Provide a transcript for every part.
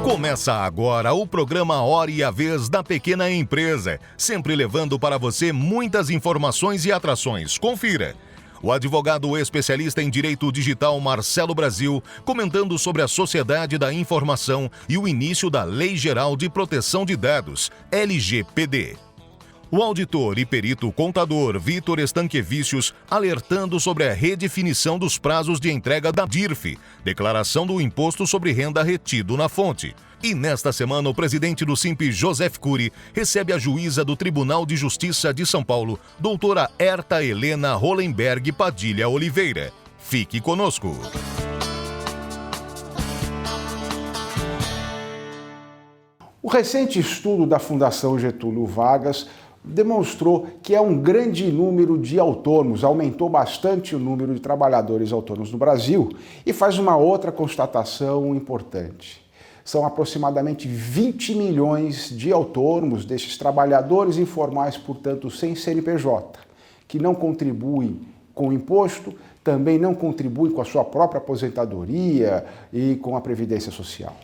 Começa agora o programa Hora e a Vez da Pequena Empresa, sempre levando para você muitas informações e atrações. Confira. O advogado especialista em direito digital Marcelo Brasil comentando sobre a Sociedade da Informação e o início da Lei Geral de Proteção de Dados, LGPD. O auditor e perito contador Vitor Estanquevicius alertando sobre a redefinição dos prazos de entrega da DIRF, Declaração do Imposto sobre Renda retido na fonte. E nesta semana, o presidente do Simples, Joseph Cury, recebe a juíza do Tribunal de Justiça de São Paulo, doutora Herta Helena Hollenberg Padilha Oliveira. Fique conosco. O recente estudo da Fundação Getúlio Vargas demonstrou que é um grande número de autônomos, aumentou bastante o número de trabalhadores autônomos no Brasil e faz uma outra constatação importante. São aproximadamente 20 milhões de autônomos, desses trabalhadores informais, portanto, sem CNPJ, que não contribuem com o imposto, também não contribuem com a sua própria aposentadoria e com a Previdência Social.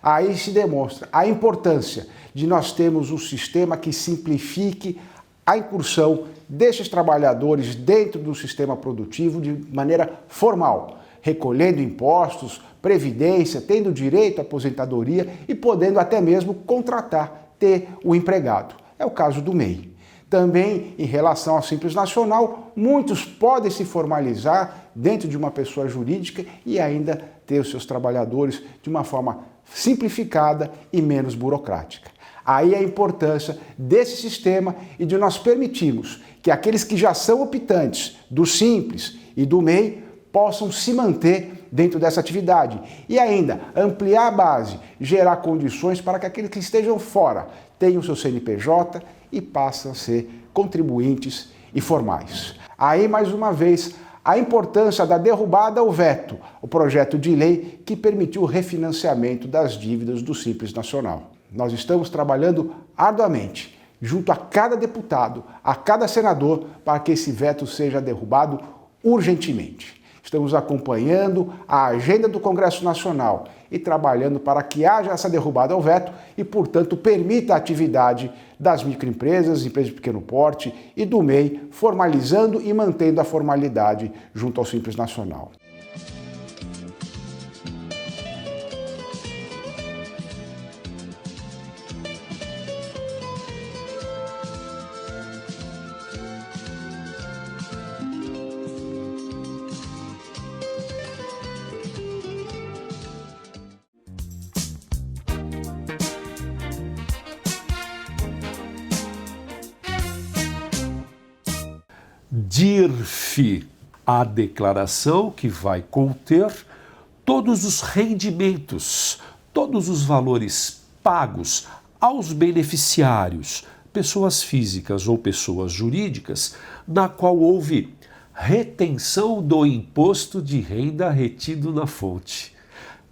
Aí se demonstra a importância de nós termos um sistema que simplifique a incursão desses trabalhadores dentro do sistema produtivo de maneira formal, recolhendo impostos, previdência, tendo direito à aposentadoria e podendo até mesmo contratar, ter o empregado. É o caso do MEI. Também, em relação ao Simples Nacional, muitos podem se formalizar dentro de uma pessoa jurídica e ainda ter os seus trabalhadores de uma forma simplificada e menos burocrática. Aí a importância desse sistema e de nós permitirmos que aqueles que já são optantes do Simples e do MEI possam se manter dentro dessa atividade e ainda ampliar a base, gerar condições para que aqueles que estejam fora tenham o seu CNPJ e passem a ser contribuintes e formais. Aí, mais uma vez, a importância da derrubada ao veto, o projeto de lei que permitiu o refinanciamento das dívidas do Simples Nacional. Nós estamos trabalhando arduamente, junto a cada deputado, a cada senador, para que esse veto seja derrubado urgentemente. Estamos acompanhando a agenda do Congresso Nacional e trabalhando para que haja essa derrubada ao veto e, portanto, permita a atividade das microempresas, empresas de pequeno porte e do MEI, formalizando e mantendo a formalidade junto ao Simples Nacional. DIRF, a declaração que vai conter todos os rendimentos, todos os valores pagos aos beneficiários, pessoas físicas ou pessoas jurídicas, na qual houve retenção do imposto de renda retido na fonte.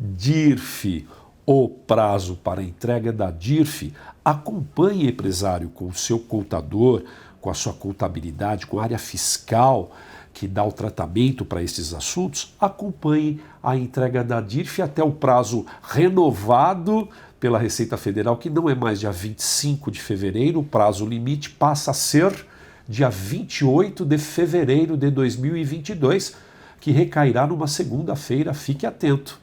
DIRF, o prazo para a entrega da DIRF, acompanhe empresário com o seu contador, com a sua contabilidade, com a área fiscal que dá o tratamento para esses assuntos, acompanhe a entrega da DIRF até o prazo renovado pela Receita Federal, que não é mais dia 25 de fevereiro, o prazo limite passa a ser dia 28 de fevereiro de 2022, que recairá numa segunda-feira, fique atento.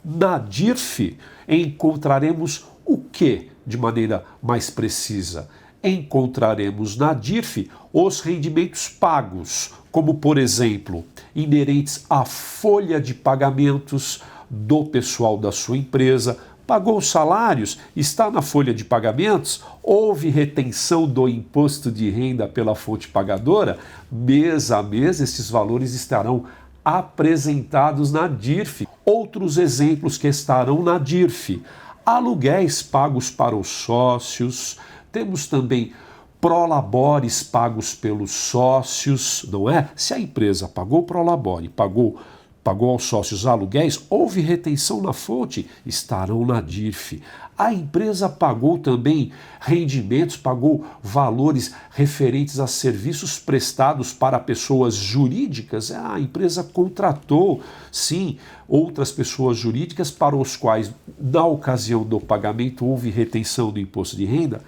Na DIRF encontraremos o que de maneira mais precisa? Encontraremos na DIRF os rendimentos pagos, como, por exemplo, inerentes à folha de pagamentos do pessoal da sua empresa, pagou os salários, está na folha de pagamentos, houve retenção do imposto de renda pela fonte pagadora, mês a mês esses valores estarão apresentados na DIRF. Outros exemplos que estarão na DIRF: aluguéis pagos para os sócios, temos também prolabores pagos pelos sócios, não é? Se a empresa pagou prolabore, pagou pagou aos sócios aluguéis, houve retenção na fonte, estarão na DIRF. A empresa pagou também rendimentos, pagou valores referentes a serviços prestados para pessoas jurídicas. A empresa contratou, sim, outras pessoas jurídicas para os quais, na ocasião do pagamento, houve retenção do imposto de renda.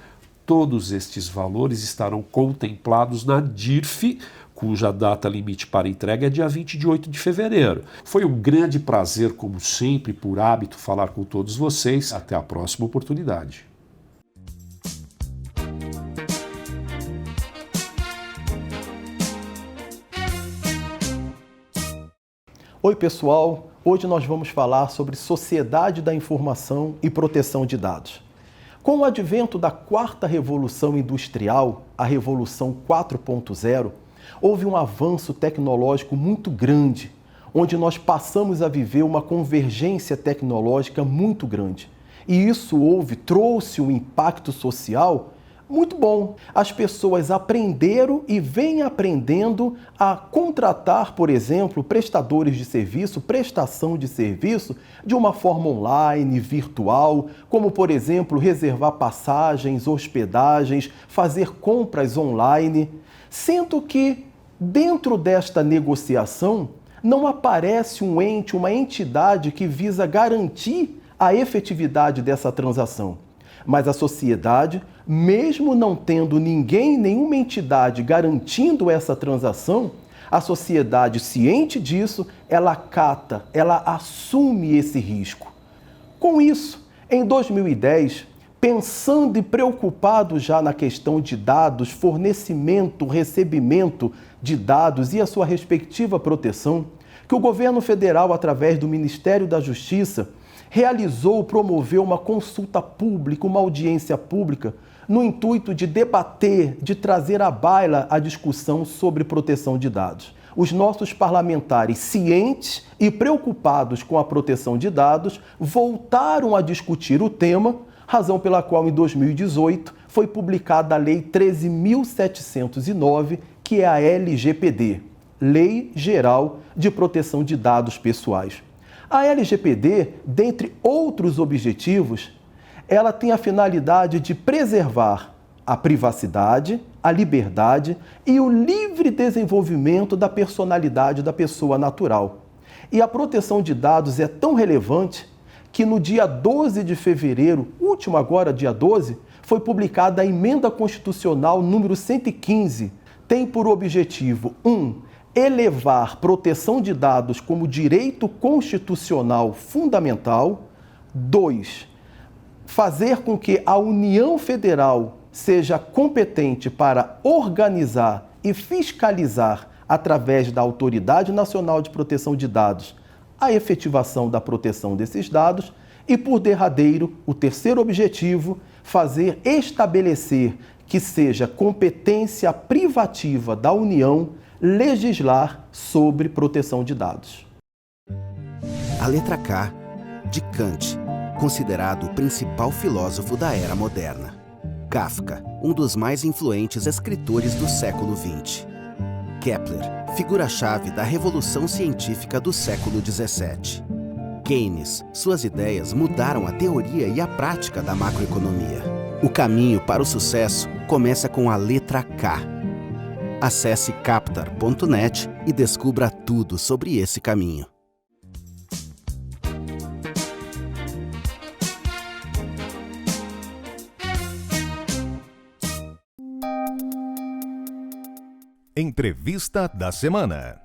Todos estes valores estarão contemplados na DIRF, cuja data limite para entrega é dia 28 de fevereiro. Foi um grande prazer, como sempre, por hábito, falar com todos vocês. Até a próxima oportunidade. Oi, pessoal! Hoje nós vamos falar sobre sociedade da informação e proteção de dados. Com o advento da quarta revolução industrial, a Revolução 4.0, houve um avanço tecnológico muito grande, onde nós passamos a viver uma convergência tecnológica muito grande. E isso trouxe um impacto social muito bom. As pessoas aprenderam e vêm aprendendo a contratar, por exemplo, prestadores de serviço, prestação de serviço, de uma forma online, virtual, como, por exemplo, reservar passagens, hospedagens, fazer compras online, sendo que dentro desta negociação não aparece um ente, uma entidade que visa garantir a efetividade dessa transação. Mas a sociedade, mesmo não tendo ninguém, nenhuma entidade garantindo essa transação, a sociedade, ciente disso, ela acata, ela assume esse risco. Com isso, em 2010, pensando e preocupado já na questão de dados, fornecimento, recebimento de dados e a sua respectiva proteção, que o governo federal, através do Ministério da Justiça, promoveu uma consulta pública, uma audiência pública, no intuito de debater, de trazer à baila a discussão sobre proteção de dados. Os nossos parlamentares, cientes e preocupados com a proteção de dados, voltaram a discutir o tema, razão pela qual, em 2018, foi publicada a Lei 13.709, que é a LGPD, Lei Geral de Proteção de Dados Pessoais. A LGPD, dentre outros objetivos, ela tem a finalidade de preservar a privacidade, a liberdade e o livre desenvolvimento da personalidade da pessoa natural. E a proteção de dados é tão relevante que no dia 12 de fevereiro, último agora, dia 12, foi publicada a Emenda Constitucional número 115. Tem por objetivo, 1. Elevar proteção de dados como direito constitucional fundamental. 2. Fazer com que a União Federal seja competente para organizar e fiscalizar, através da Autoridade Nacional de Proteção de Dados, a efetivação da proteção desses dados. E, por derradeiro, o terceiro objetivo, estabelecer que seja competência privativa da União legislar sobre proteção de dados. A letra K, de Kant, considerado o principal filósofo da era moderna. Kafka, um dos mais influentes escritores do século XX. Kepler, figura-chave da revolução científica do século XVII. Keynes, suas ideias mudaram a teoria e a prática da macroeconomia. O caminho para o sucesso começa com a letra K. Acesse captar.net e descubra tudo sobre esse caminho. Entrevista da semana.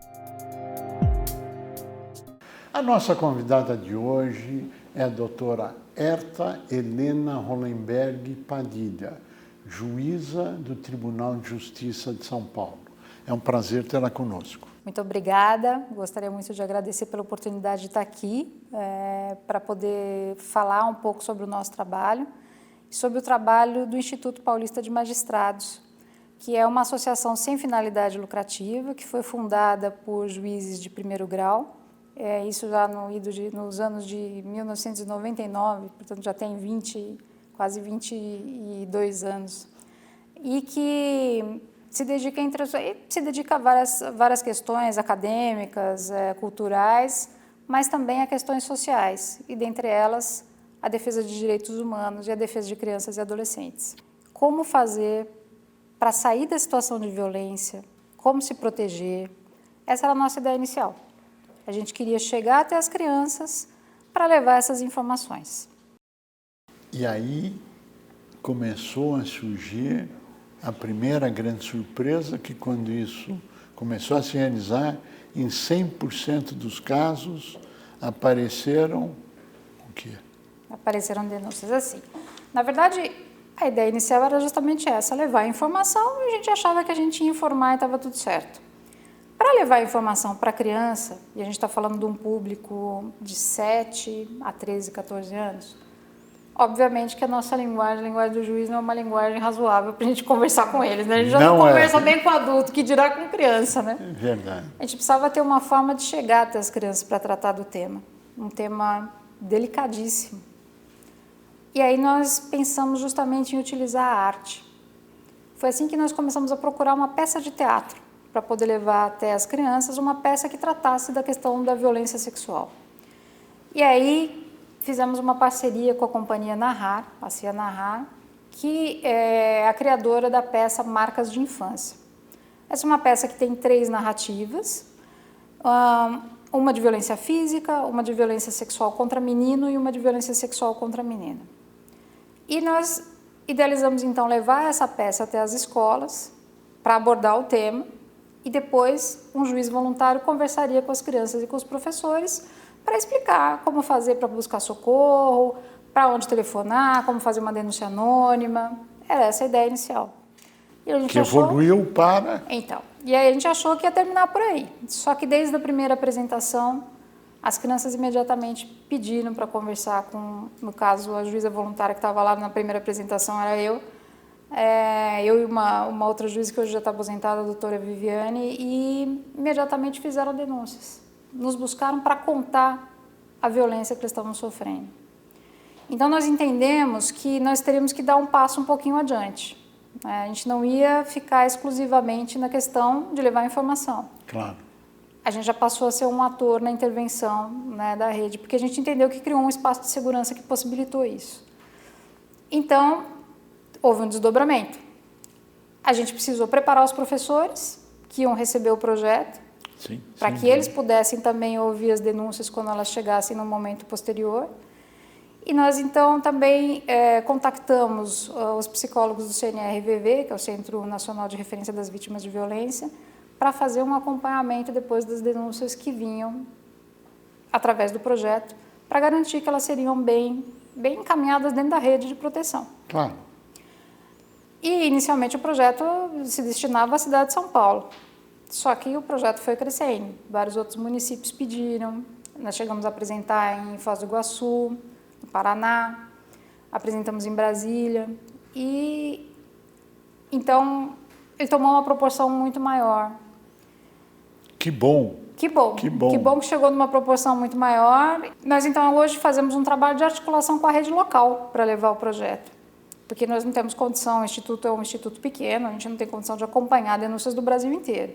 A nossa convidada de hoje é a doutora Herta Helena Hollenberg Padilha, juíza do Tribunal de Justiça de São Paulo. É um prazer tê-la conosco. Muito obrigada. Gostaria muito de agradecer pela oportunidade de estar aqui para poder falar um pouco sobre o nosso trabalho e sobre o trabalho do Instituto Paulista de Magistrados, que é uma associação sem finalidade lucrativa, que foi fundada por juízes de primeiro grau, isso já nos anos de 1999, portanto já tem quase 22 anos, e que se dedica a várias questões acadêmicas, culturais, mas também a questões sociais, e dentre elas a defesa de direitos humanos e a defesa de crianças e adolescentes. Como fazer para sair da situação de violência, como se proteger, essa era a nossa ideia inicial. A gente queria chegar até as crianças para levar essas informações. E aí começou a surgir a primeira grande surpresa, que quando isso começou a se realizar, em 100% dos casos apareceram o quê? Apareceram denúncias assim. Na verdade, a ideia inicial era justamente essa, levar a informação, e a gente achava que a gente ia informar e estava tudo certo. Para levar a informação para a criança, e a gente está falando de um público de 7 a 13, 14 anos, obviamente que a nossa linguagem, a linguagem do juiz, não é uma linguagem razoável para a gente conversar com eles, né? A gente já não conversa bem com adulto, que dirá com criança, né? É verdade. A gente precisava ter uma forma de chegar até as crianças para tratar do tema, um tema delicadíssimo. E aí nós pensamos justamente em utilizar a arte. Foi assim que nós começamos a procurar uma peça de teatro para poder levar até as crianças uma peça que tratasse da questão da violência sexual. E aí fizemos uma parceria com a companhia Narrar, a CIA Narrar, que é a criadora da peça Marcas de Infância. Essa é uma peça que tem 3 narrativas, uma de violência física, uma de violência sexual contra menino e uma de violência sexual contra menina. E nós idealizamos então levar essa peça até as escolas para abordar o tema, e depois um juiz voluntário conversaria com as crianças e com os professores para explicar como fazer para buscar socorro, para onde telefonar, como fazer uma denúncia anônima. Era essa a ideia inicial. E a gente que evoluiu para... Então, e aí a gente achou que ia terminar por aí. Só que desde a primeira apresentação, as crianças imediatamente pediram para conversar com, no caso, a juíza voluntária que estava lá na primeira apresentação era eu e uma outra juíza que hoje já está aposentada, a doutora Viviane, e imediatamente fizeram denúncias. Nos buscaram para contar a violência que eles estavam sofrendo. Então, nós entendemos que nós teríamos que dar um passo um pouquinho adiante. A gente não ia ficar exclusivamente na questão de levar informação. Claro. A gente já passou a ser um ator na intervenção, né, da rede, porque a gente entendeu que criou um espaço de segurança que possibilitou isso. Então, houve um desdobramento. A gente precisou preparar os professores que iam receber o projeto, para que eles pudessem também ouvir as denúncias quando elas chegassem no momento posterior. E nós, então, também contactamos os psicólogos do CNRVV, que é o Centro Nacional de Referência das Vítimas de Violência, para fazer um acompanhamento depois das denúncias que vinham através do projeto, para garantir que elas seriam bem encaminhadas dentro da rede de proteção. Claro. E, inicialmente, o projeto se destinava à cidade de São Paulo. Só que o projeto foi crescendo. Vários outros municípios pediram. Nós chegamos a apresentar em Foz do Iguaçu, no Paraná, apresentamos em Brasília. E, então, ele tomou uma proporção muito maior. Que bom. Que bom. Que bom. Que bom que chegou numa proporção muito maior. Nós, então, hoje fazemos um trabalho de articulação com a rede local para levar o projeto. Porque nós não temos condição, o Instituto é um instituto pequeno, a gente não tem condição de acompanhar denúncias do Brasil inteiro.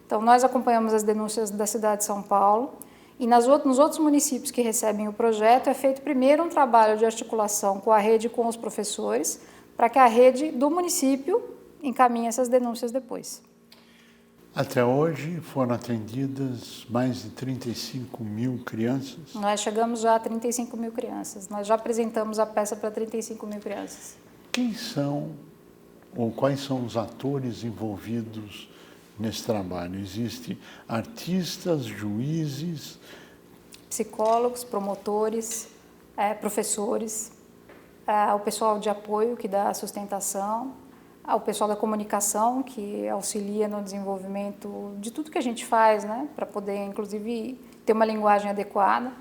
Então, nós acompanhamos as denúncias da cidade de São Paulo e nos outros municípios que recebem o projeto é feito primeiro um trabalho de articulação com a rede e com os professores, para que a rede do município encaminhe essas denúncias depois. Até hoje foram atendidas mais de 35 mil crianças. Nós chegamos já a 35 mil crianças. Nós já apresentamos a peça para 35 mil crianças. Quem são ou quais são os atores envolvidos nesse trabalho? Existem artistas, juízes... Psicólogos, promotores, professores, o pessoal de apoio que dá sustentação, o pessoal da comunicação que auxilia no desenvolvimento de tudo que a gente faz, né, para poder, inclusive, ter uma linguagem adequada.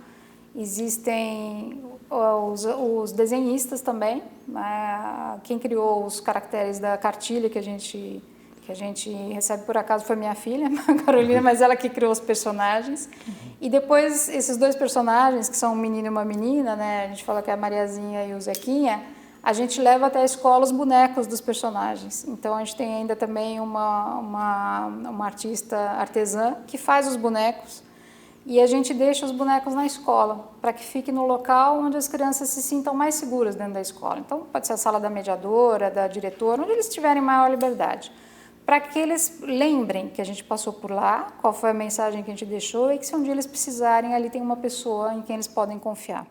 Existem os desenhistas também, quem criou os caracteres da cartilha que a gente recebe, por acaso, foi minha filha, a Carolina, mas ela que criou os personagens. E depois, esses 2 personagens, que são um menino e uma menina, né, a gente fala que é a Mariazinha e o Zequinha, a gente leva até a escola os bonecos dos personagens. Então, a gente tem ainda também uma artista artesã que faz os bonecos e a gente deixa os bonecos na escola para que fique no local onde as crianças se sintam mais seguras dentro da escola. Então, pode ser a sala da mediadora, da diretora, onde eles tiverem maior liberdade, para que eles lembrem que a gente passou por lá, qual foi a mensagem que a gente deixou e que se um dia eles precisarem, ali tem uma pessoa em quem eles podem confiar.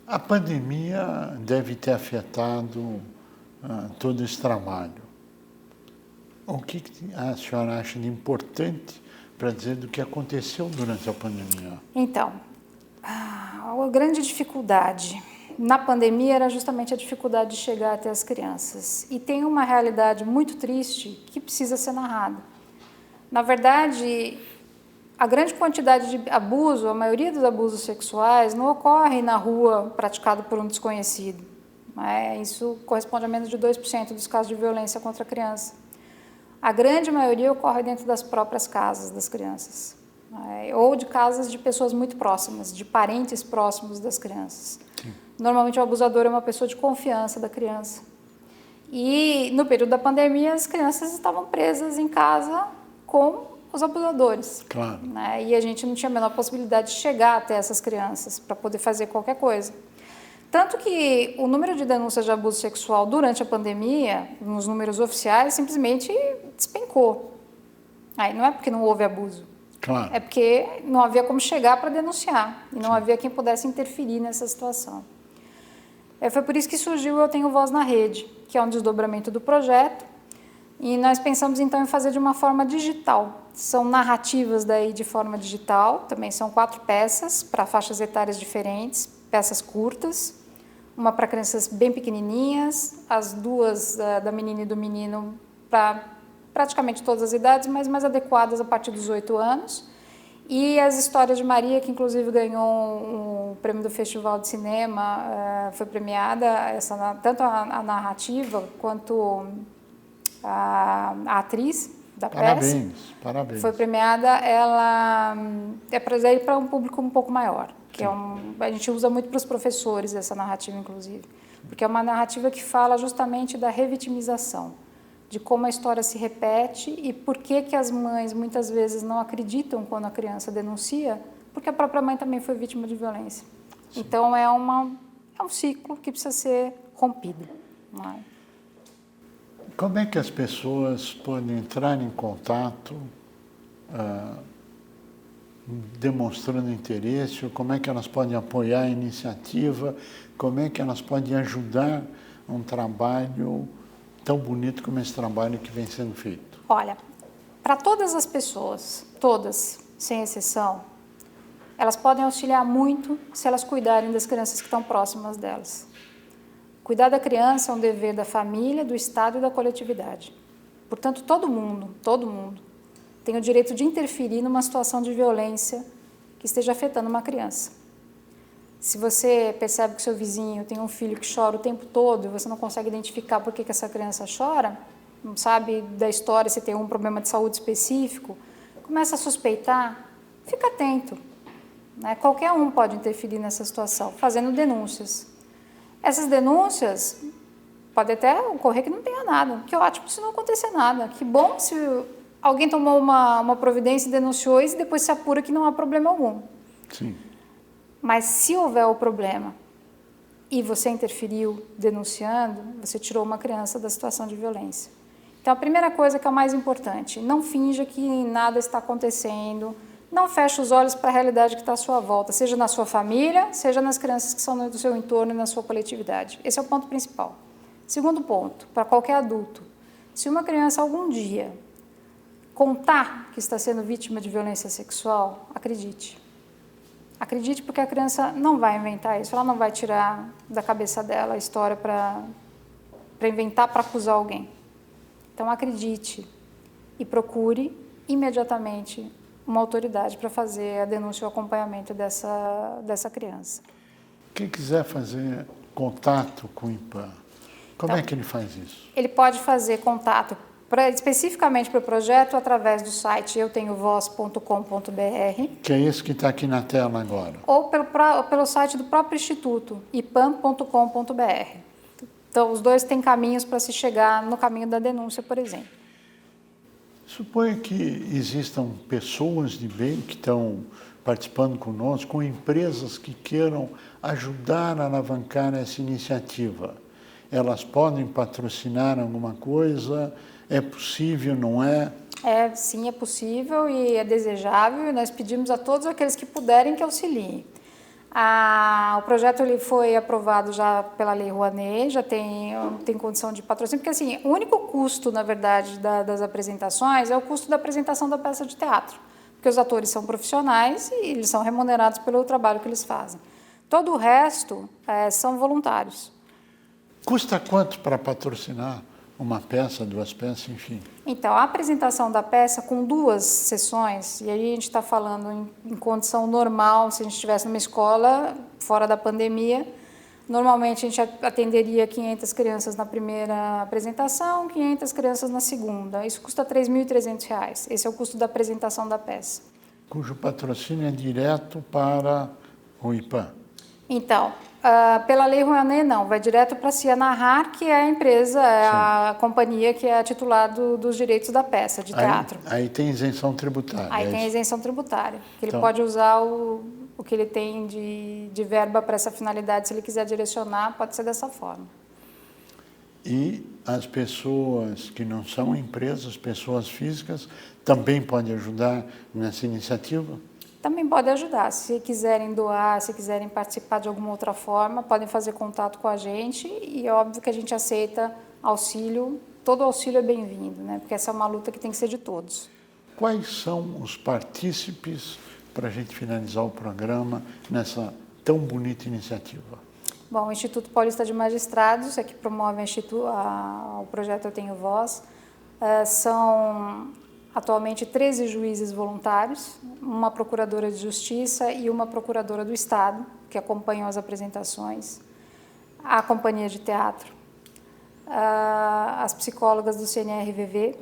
A pandemia deve ter afetado todo esse trabalho. O que a senhora acha de importante para dizer do que aconteceu durante a pandemia? Então, a grande dificuldade na pandemia era justamente a dificuldade de chegar até as crianças. E tem uma realidade muito triste que precisa ser narrada. Na verdade, a grande quantidade de abuso, a maioria dos abusos sexuais, não ocorre na rua praticado por um desconhecido. Isso corresponde a menos de 2% dos casos de violência contra a criança. A grande maioria ocorre dentro das próprias casas das crianças, ou de casas de pessoas muito próximas, de parentes próximos das crianças. Sim. Normalmente o abusador é uma pessoa de confiança da criança. E no período da pandemia as crianças estavam presas em casa com os abusadores. Claro. E a gente não tinha a menor possibilidade de chegar até essas crianças para poder fazer qualquer coisa. Tanto que o número de denúncias de abuso sexual durante a pandemia, nos números oficiais, simplesmente despencou. Aí não é porque não houve abuso. Claro. É porque não havia como chegar para denunciar e não havia quem pudesse interferir nessa situação. Foi por isso que surgiu o Eu Tenho Voz na Rede, que é um desdobramento do projeto, e nós pensamos então em fazer de uma forma digital. São narrativas daí de forma digital, também são 4 peças para faixas etárias diferentes, peças curtas, uma para crianças bem pequenininhas, as 2 da menina e do menino para praticamente todas as idades, mas mais adequadas a partir dos 8 anos. E as histórias de Maria, que inclusive ganhou um prêmio do Festival de Cinema, foi premiada, tanto a narrativa quanto a atriz da peça. Parabéns. Foi premiada, ela é para ir para um público um pouco maior, que a gente usa muito para os professores essa narrativa, inclusive, porque é uma narrativa que fala justamente da revitimização, de como a história se repete e por que as mães muitas vezes não acreditam quando a criança denuncia, porque a própria mãe também foi vítima de violência. Sim. Então é um ciclo que precisa ser rompido. Não é? Como é que as pessoas podem entrar em contato, demonstrando interesse, como é que elas podem apoiar a iniciativa, como é que elas podem ajudar um trabalho tão bonito como esse trabalho que vem sendo feito? Olha, para todas as pessoas, todas, sem exceção, elas podem auxiliar muito se elas cuidarem das crianças que estão próximas delas. Cuidar da criança é um dever da família, do Estado e da coletividade. Portanto, todo mundo tem o direito de interferir numa situação de violência que esteja afetando uma criança. Se você percebe que seu vizinho tem um filho que chora o tempo todo e você não consegue identificar por que essa criança chora, não sabe da história se tem um problema de saúde específico, começa a suspeitar, fica atento. Qualquer um pode interferir nessa situação, fazendo denúncias. Essas denúncias, pode até ocorrer que não tenha nada, que ótimo se não acontecer nada, que bom se alguém tomou uma providência e denunciou e depois se apura que não há problema algum. Sim. Mas se houver o problema e você interferiu denunciando, você tirou uma criança da situação de violência. Então, a primeira coisa que é o mais importante, não finja que nada está acontecendo, não feche os olhos para a realidade que está à sua volta, seja na sua família, seja nas crianças que são do seu entorno e na sua coletividade. Esse é o ponto principal. Segundo ponto, para qualquer adulto, se uma criança algum dia contar que está sendo vítima de violência sexual, acredite. Acredite, porque a criança não vai inventar isso, ela não vai tirar da cabeça dela a história para inventar, para acusar alguém. Então, acredite e procure imediatamente uma autoridade para fazer a denúncia e o acompanhamento dessa criança. Quem quiser fazer contato com o INPAN, como é que ele faz isso? Ele pode fazer contato especificamente para o projeto através do site eutenhovoz.com.br. Que é esse que está aqui na tela agora. Ou pelo site do próprio Instituto, ipan.com.br. Então, os dois têm caminhos para se chegar no caminho da denúncia, por exemplo. Suponha que existam pessoas de bem que estão participando conosco, com empresas que queiram ajudar a alavancar essa iniciativa. Elas podem patrocinar alguma coisa? É possível, não é? Sim, é possível e é desejável, e nós pedimos a todos aqueles que puderem que auxiliem. O projeto ele foi aprovado já pela Lei Rouanet, já tem condição de patrocínio, porque assim, o único custo, na verdade, das apresentações é o custo da apresentação da peça de teatro, porque os atores são profissionais e eles são remunerados pelo trabalho que eles fazem. Todo o resto são voluntários. Custa quanto para patrocinar uma peça, 2 peças, enfim? Então, a apresentação da peça com 2 sessões, e aí a gente está falando em condição normal, se a gente estivesse numa escola fora da pandemia, normalmente a gente atenderia 500 crianças na primeira apresentação, 500 crianças na segunda. Isso custa R$ 3.300. Esse é o custo da apresentação da peça. Cujo patrocínio é direto para o IPAM. Então, pela Lei Rouanet, não. Vai direto para a Cianarrar, que é a empresa, a companhia que é a titular dos direitos da peça de teatro. Aí tem isenção tributária. Aí tem a isenção tributária, que ele Então, pode usar o que ele tem de verba para essa finalidade, se ele quiser direcionar, pode ser dessa forma. E as pessoas que não são empresas, pessoas físicas, também podem ajudar nessa iniciativa? Também pode ajudar. Se quiserem doar, se quiserem participar de alguma outra forma, podem fazer contato com a gente e é óbvio que a gente aceita auxílio. Todo auxílio é bem-vindo, né? Porque essa é uma luta que tem que ser de todos. Quais são os partícipes, para a gente finalizar o programa, nessa tão bonita iniciativa? Bom, o Instituto Paulista de Magistrados é que promove o projeto Eu Tenho Voz. São atualmente 13 juízes voluntários, uma procuradora de justiça e uma procuradora do Estado, que acompanham as apresentações, a companhia de teatro, as psicólogas do CNRVV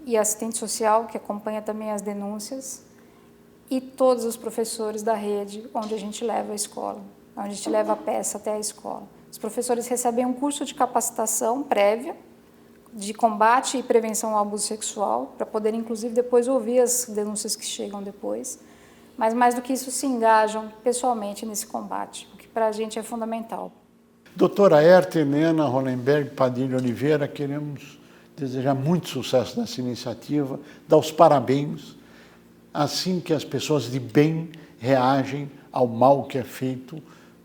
e a assistente social, que acompanha também as denúncias, e todos os professores da rede onde a gente leva a escola, onde a gente leva a peça até a escola. Os professores recebem um curso de capacitação prévia, de combate e prevenção ao abuso sexual, para poder, inclusive, depois ouvir as denúncias que chegam depois. Mas, mais do que isso, se engajam pessoalmente nesse combate, o que para a gente é fundamental. Doutora Herta Helena Hollenberg Padilha Oliveira, queremos desejar muito sucesso nessa iniciativa, dar os parabéns, assim que as pessoas de bem reagem ao mal que é feito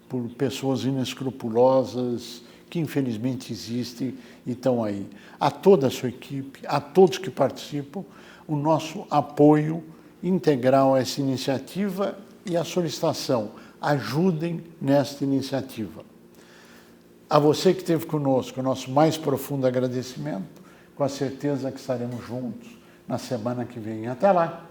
por pessoas inescrupulosas, que infelizmente existem e estão aí. A toda a sua equipe, a todos que participam, o nosso apoio integral a essa iniciativa e a solicitação, ajudem nesta iniciativa. A você que esteve conosco, o nosso mais profundo agradecimento, com a certeza que estaremos juntos na semana que vem. Até lá!